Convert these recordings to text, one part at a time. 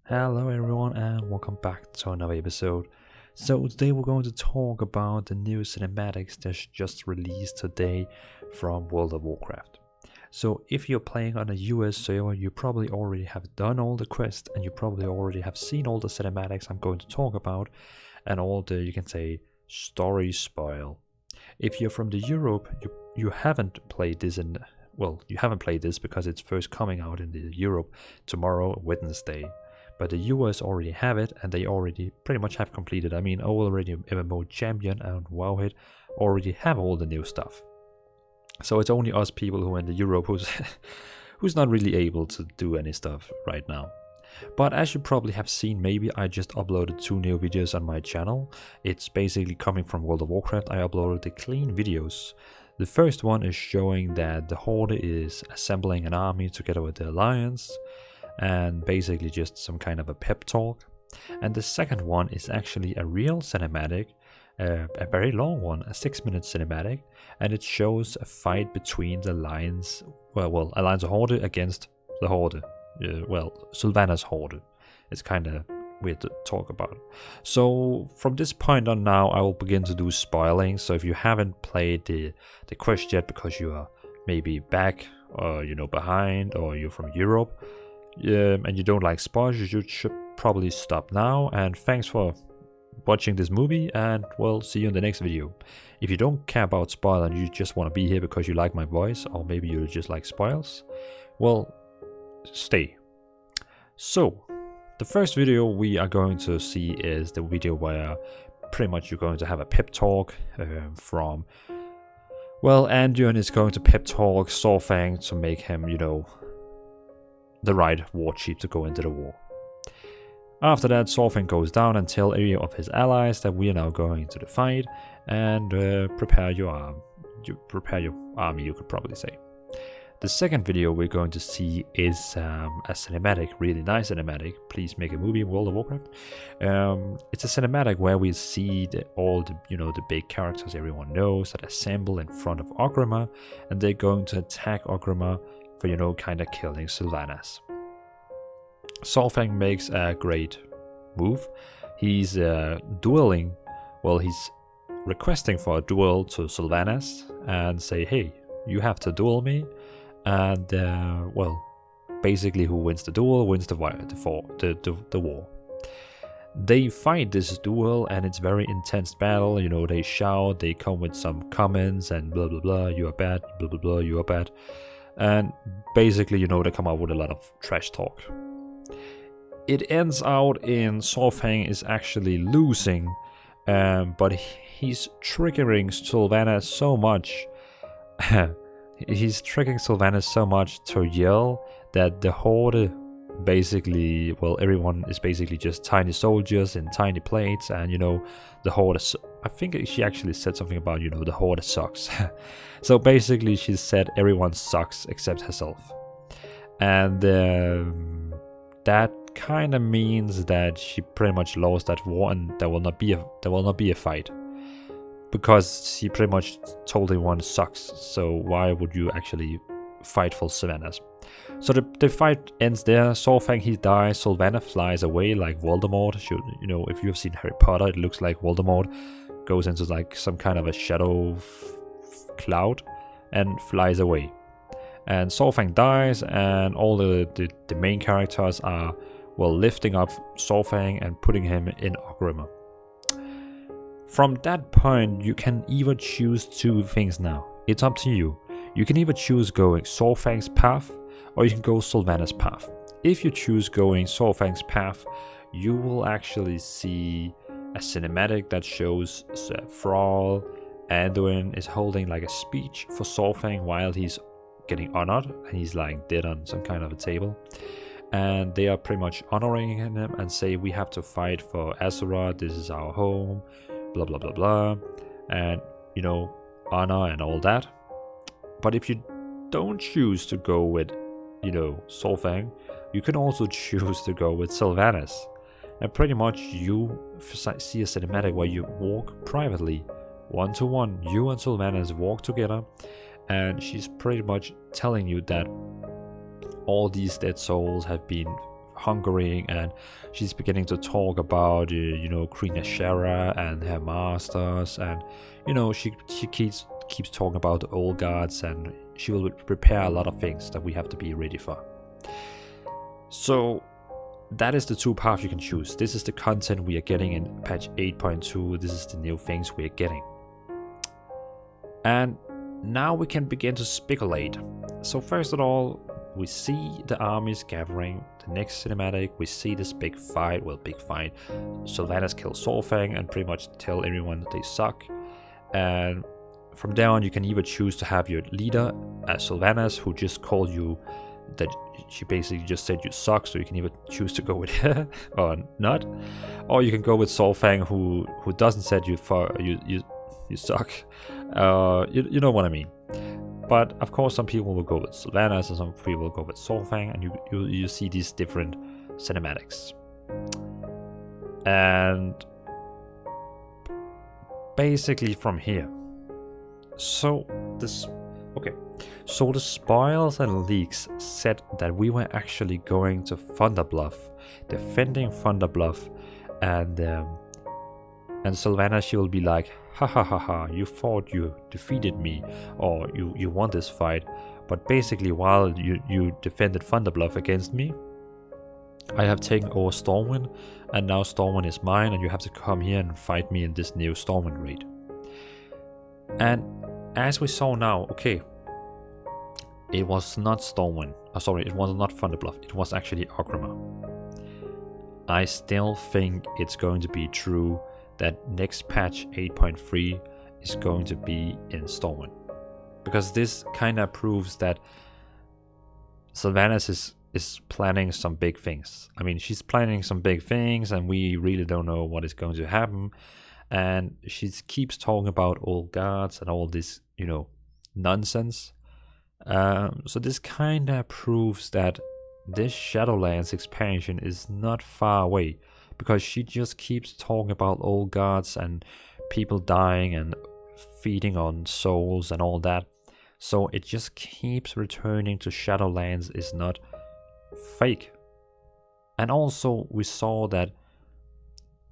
Hello everyone and welcome back to another episode. So today we're going to talk about the new cinematics that's just released today from World of Warcraft. So if you're playing on a US server, you probably already have done all the quests and you probably already have seen all the cinematics I'm going to talk about and all the, you can say, story spoil. If you're from the Europe, you haven't played this you haven't played this because it's first coming out in the Europe tomorrow, Wednesday. But the US already have it, and they already pretty much have completed. I mean, already MMO Champion and WoW already have all the new stuff. So it's only us people who are in the Europe who's who's not really able to do any stuff right now. But as you probably have seen, maybe I just uploaded 2 new videos on my channel. It's basically coming from World of Warcraft. I uploaded the clean videos. The first one is showing that the Horde is assembling an army together with the Alliance, and basically just some kind of a pep talk. And the second one is actually a real cinematic, a very long one, a 6-minute cinematic, and it shows a fight between the Alliance, Alliance Horde against the Horde, Sylvanas Horde. It's kind of weird to talk about. So from this point on now, I will begin to do spoiling. So if you haven't played the quest yet because you are maybe back or behind, or you're from Europe, and you don't like spoilers, you should probably stop now. And thanks for watching this movie, and we'll see you in the next video. If you don't care about spoilers and you just want to be here because you like my voice, or maybe you just like spoilers, well, stay. So the first video we are going to see is the video where pretty much you're going to have a pep talk from, Anduin is going to pep talk Saurfang to make him, the right war chief to go into the war. After that, Saurfang goes down and tells any of his allies that we are now going to the fight, and prepare your army, you could probably say. The second video we're going to see is a cinematic, really nice cinematic. Please make a movie in World of Warcraft. It's a cinematic where we see all the big characters everyone knows that assemble in front of Orgrimmar, and they're going to attack Orgrimmar for kind of killing Sylvanas. Saurfang makes a great move. He's dueling. He's requesting for a duel to Sylvanas and say, hey, you have to duel me. And basically who wins the duel wins the war. They fight this duel, and it's very intense battle. They shout, they come with some comments and blah blah blah, you are bad, blah blah blah, you are bad. And basically, they come out with a lot of trash talk. It ends out in Saurfang is actually losing, but he's triggering Sylvanas so much. He's triggering Sylvanas so much to yell that the Horde basically, everyone is basically just tiny soldiers in tiny plates, and the Horde, I think she actually said something about, the Horde sucks. So basically she said everyone sucks except herself. And that kind of means that she pretty much lost that war, and there will not be a fight. Because she pretty much told everyone sucks, so why would you actually fight for Sylvanas? So the fight ends there. Saurfang, he dies. Sylvanas flies away like Voldemort. If you have seen Harry Potter, it looks like Voldemort goes into like some kind of a shadow cloud and flies away. And Saurfang dies, and all the main characters are lifting up Saurfang and putting him in Orgrimmar. From that point, you can either choose 2 things now. It's up to you. You can either choose going Saurfang's path, or you can go Sylvanas' path. If you choose going Saurfang's path, you will actually see a cinematic that shows Thrall. Anduin is holding like a speech for Saurfang while he's getting honored, and he's lying dead on some kind of a table. And they are pretty much honoring him and say, we have to fight for Azeroth, this is our home, blah blah blah blah, and honor and all that. But if you don't choose to go with Saurfang, you can also choose to go with Sylvanas, and pretty much you see a cinematic where you walk privately, 1-to-1. You and Sylvanas walk together, and she's pretty much telling you that all these dead souls have been hungering, and she's beginning to talk about Queen Ashera and her masters, and she keeps talking about the old gods, and she will prepare a lot of things that we have to be ready for. So that is the two paths you can choose. This is the content we are getting in patch 8.2. This is the new things we are getting. And now we can begin to speculate. So first of all, we see the armies gathering. The next cinematic, we see this big fight. Sylvanas kills Solfang and pretty much tell everyone that they suck. And from there on, you can either choose to have your leader as Sylvanas, who just called you, that she basically just said you suck, so you can either choose to go with her or not. Or you can go with Solfang, who doesn't said you suck. You know what I mean. But of course, some people will go with Sylvanas and some people will go with Solfang, and you see these different cinematics. And basically from here. So the spoils and leaks said that we were actually going to Thunderbluff, defending Thunderbluff, and Sylvanas, she will be like, ha ha ha ha, you thought you defeated me, or you won this fight, but basically while you defended Thunderbluff against me, I have taken over Stormwind, and now Stormwind is mine, and you have to come here and fight me in this new Stormwind raid. And as we saw now, okay, it was not Stormwind. It was not Thunderbluff. It was actually Orgrimmar. I still think it's going to be true that next patch 8.3 is going to be in Stormwind, because this kind of proves that Sylvanas is planning some big things. I mean, she's planning some big things, and we really don't know what is going to happen. And she keeps talking about old gods and all this, nonsense. So this kind of proves that this Shadowlands expansion is not far away, because she just keeps talking about old gods and people dying and feeding on souls and all that. So it just keeps returning to Shadowlands is not fake. And also we saw that,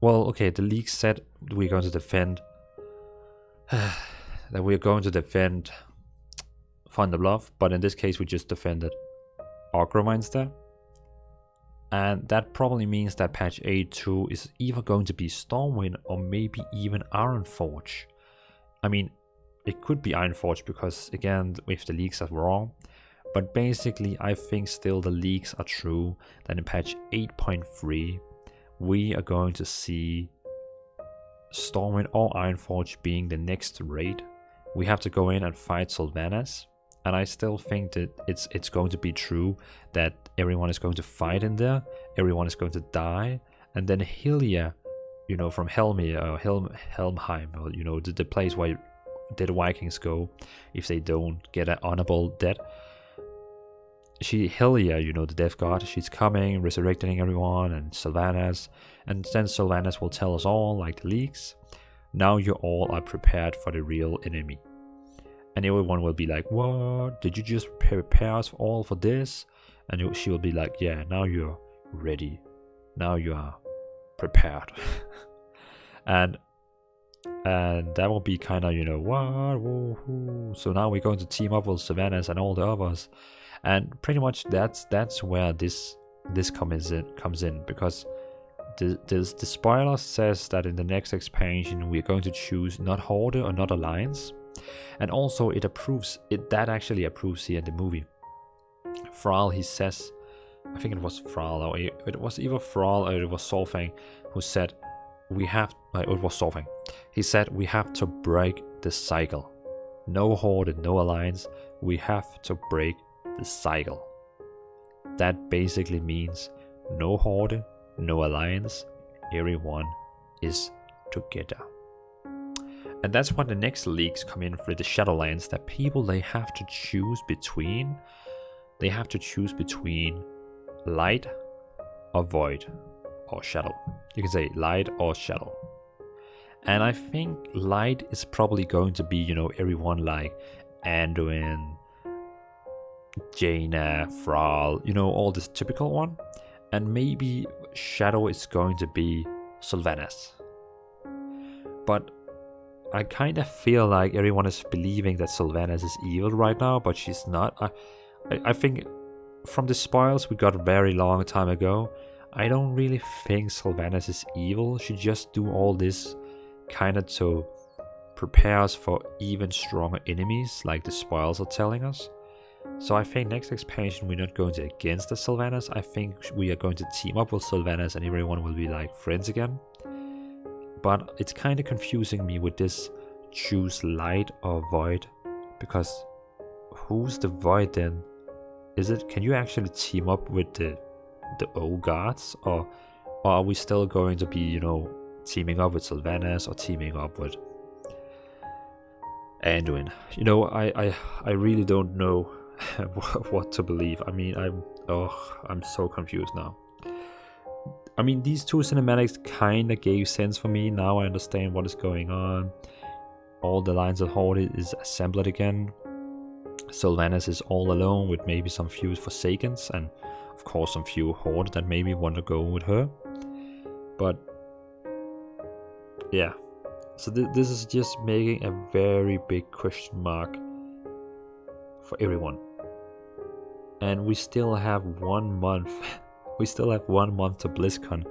the leak said we're going to defend Thunderbluff, but in this case we just defended Orgrimmar instead. And that probably means that patch 8.2 is either going to be Stormwind or maybe even Ironforge. I mean, it could be Ironforge because, again, if the leaks are wrong. But basically, I think still the leaks are true, that in patch 8.3 we are going to see Stormwind or Ironforge being the next raid. We have to go in and fight Sylvanas. And I still think that it's going to be true that everyone is going to fight in there, everyone is going to die, and then Hylia, from Helmir or Helmheim, or the place where the Vikings go if they don't get an honorable death. Hylia, the death god, she's coming, resurrecting everyone, and Sylvanas, and then Sylvanas will tell us all, like the leaks, now you all are prepared for the real enemy. And everyone will be like, what? Did you just prepare us all for this? And she will be like, yeah, now you're ready. Now you are prepared. and that will be kind of, what? Woo-hoo. So now we're going to team up with Sylvanas and all the others. And pretty much that's where this comes in, because the spoiler says that in the next expansion we're going to choose not Horde or not Alliance. And also it actually approves here in the movie. Thrall, he says, I think it was Thrall, or it was either Thrall or it was Solfang who said it was Solfang. He said we have to break the cycle. No Horde, no Alliance, we have to break the cycle. That basically means no Horde, no Alliance, everyone is together. And that's when the next leaks come in for the Shadowlands, that people, they have to choose between. They have to choose between light or void or shadow. You can say light or shadow. And I think light is probably going to be, everyone like Anduin, Jaina, Thrall, all this typical one. And maybe Shadow is going to be Sylvanas. But I kind of feel like everyone is believing that Sylvanas is evil right now, but she's not. I think from the spoils we got a very long time ago, I don't really think Sylvanas is evil. She just do all this kind of to prepare us for even stronger enemies, like the spoils are telling us. So I think next expansion we're not going to against the Sylvanas. I think we are going to team up with Sylvanas and everyone will be like friends again. But it's kind of confusing me with this choose light or void, because who's the void then? Can you actually team up with the old guards, or are we still going to be, teaming up with Sylvanas or teaming up with Anduin? I really don't know what to believe. I mean, I'm so confused now. I mean, these two cinematics kind of gave sense for me. Now I understand what is going on. All the lines of Horde is assembled again. Sylvanas is all alone with maybe some few Forsakens and of course some few Horde that maybe want to go with her. But yeah, so this is just making a very big question mark for everyone. And we still have 1 month. We still have 1 month to BlizzCon,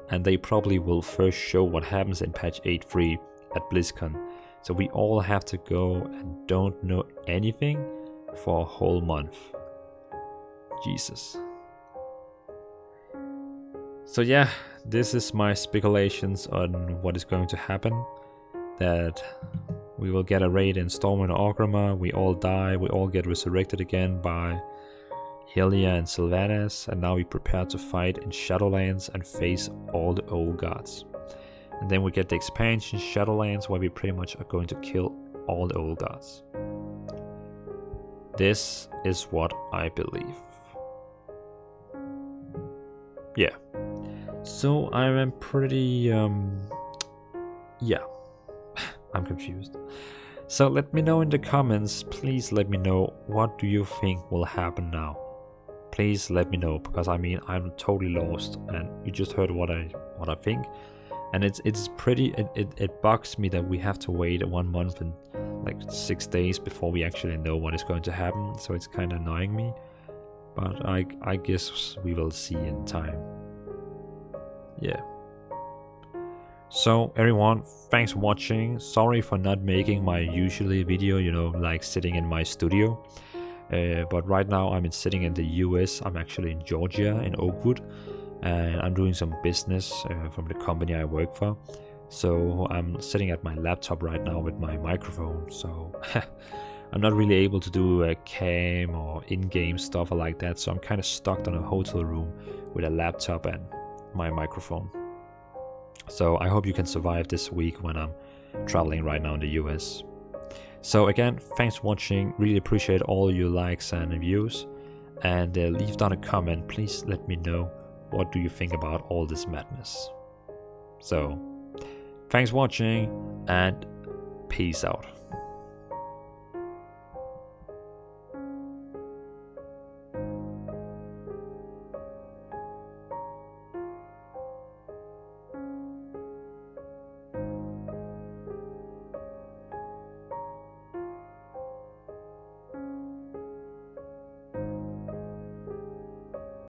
and they probably will first show what happens in patch 8.3 at BlizzCon. So we all have to go and don't know anything for a whole month. Jesus. So yeah, this is my speculations on what is going to happen. That we will get a raid in Stormwind or Orgrimmar, we all die, we all get resurrected again by Hylia and Sylvanas, and now we prepare to fight in Shadowlands and face all the old gods. And then we get the expansion Shadowlands, where we pretty much are going to kill all the old gods. This is what I believe. Yeah. So I am pretty yeah. I'm confused. So let me know in the comments, please let me know, what do you think will happen now? Please let me know, because I mean, I'm totally lost, and you just heard what I think. And it's pretty, it bugs me that we have to wait 1 month and like 6 days before we actually know what is going to happen. So it's kind of annoying me, but I guess we will see in time. Yeah. So everyone, thanks for watching. Sorry for not making my usually video, like sitting in my studio. But right now I'm sitting in the US. I'm actually in Georgia, in Oakwood. And I'm doing some business from the company I work for. So I'm sitting at my laptop right now with my microphone. So I'm not really able to do a cam or in-game stuff or like that. So I'm kind of stuck in a hotel room with a laptop and my microphone. So I hope you can survive this week when I'm traveling right now in the US. So again, thanks for watching. Really appreciate all your likes and views. And leave down a comment. Please let me know, what do you think about all this madness? So thanks for watching and peace out.